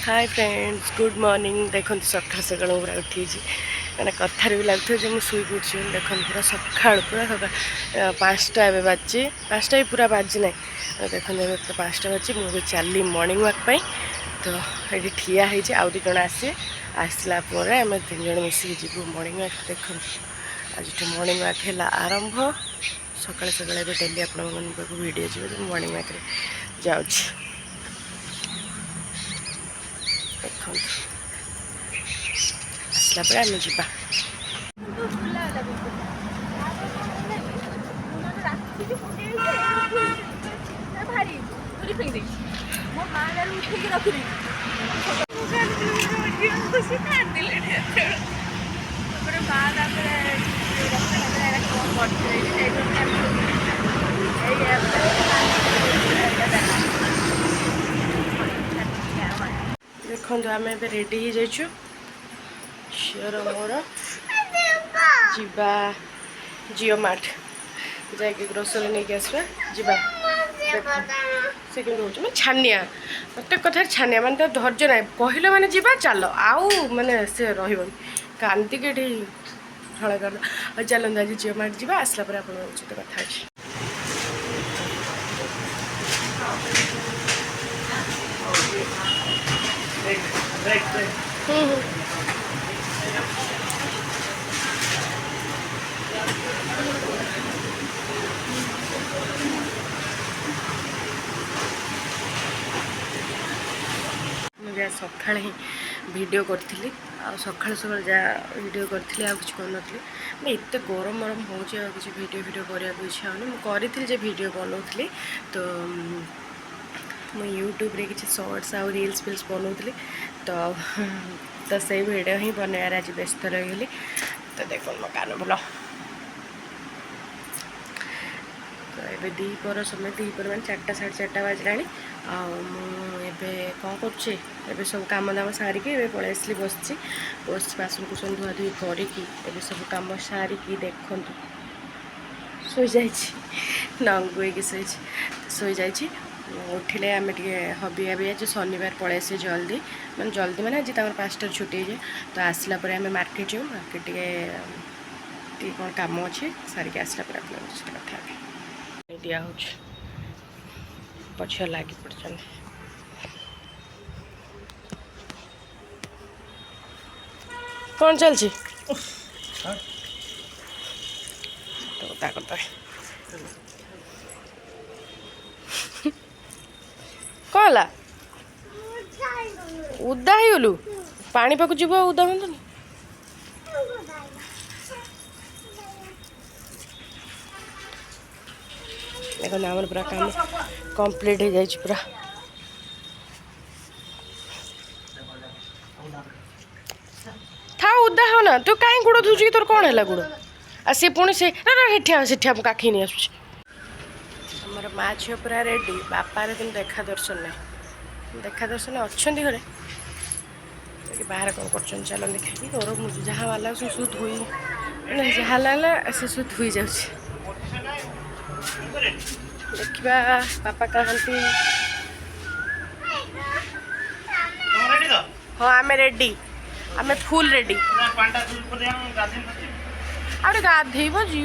hi friends good morning देखो सका सका पूरा उठी मैंने कथार भी लगुच जो मुझे शुई पड़ी देख पूरा सका पूरा सका 5टा ए बाजी 5टा भी पूरा बाजी ना देख पूरा 5टा बाजी मुझे चली मॉर्निंग वॉक तो ये ठिया आउ दी जन आसला आम 3 जन मिसिक जीव मॉर्निंग वॉक देख आज मॉर्निंग वॉक है आरंभ सका सका डेली आप वीडियो जी मॉर्निंग वॉक जाऊँ देखो आसला पर आम जा देखो आम ए रेडी हो जाइए झीर मोर जीवा जिओ मार्ट जाकि ग्रोसरी नहीं आसवा जीवा से कि छानिया प्रत्येक कथा छानिया मानते धैर्य ना कहले मैंने जीवा चल आउ माने से रही कांतिक ढल कर चलते आज जिओ मार्ट जीवा आसला पर आप कथा मुझे सका ही वीडियो करी सका सका जहाँ वीडियो करी कुछ कर नी एत गरम गरम हो किसी वीडियो करने इच्छा होनी मुझे वीडियो बनाऊली तो मुझे यूट्यूब रे किसी शॉर्ट्स आउ रील्स फिल्स बनाऊली तो से वीडियो ही बनवार आज व्यस्त रही तो देखो मो कान भल तो ये दीपर समय दीपर मैंने 4टा 4:30 बाजला मुझे कौन कर सब कम दाम सारिकी पलि आसली बस बासन कुसन धुआ धुई करी सब कम सारिकी देखु शो नंगुई शो उठिले आम टे हबी हबी आज शनिवार पलि आसे जल्दी मैंने आज 5टा छुट्टी जाए तो आसला आम मार्केट जाऊँ मार्केट टे कौन कम अच्छे सारिक आसला कथा दिया पछ लगी पड़ कौन चलती तो कौन है उदा ही गलु पानी पाक जीव उदा हूँ देखो आम पूरा काम कंप्लीट हो जाए पूरा था उदा हो ना तू कहीं गुड़ धुचु कि तोर कौन है गुड़ आ सी पुणी से सेठिया काखी नहीं आस माँ झील पूरा रेडी बापा रे तुम देखा दर्शन नहीं अच्छा घरे बाहर कौन कर चल देखा गरम हो जहाँ वाला सब धोई मैंने जहाँ लाला से सब धोई जा देखा बापा कहती हाँ आम रेडी आम फुल रेडी आ गाधेब जी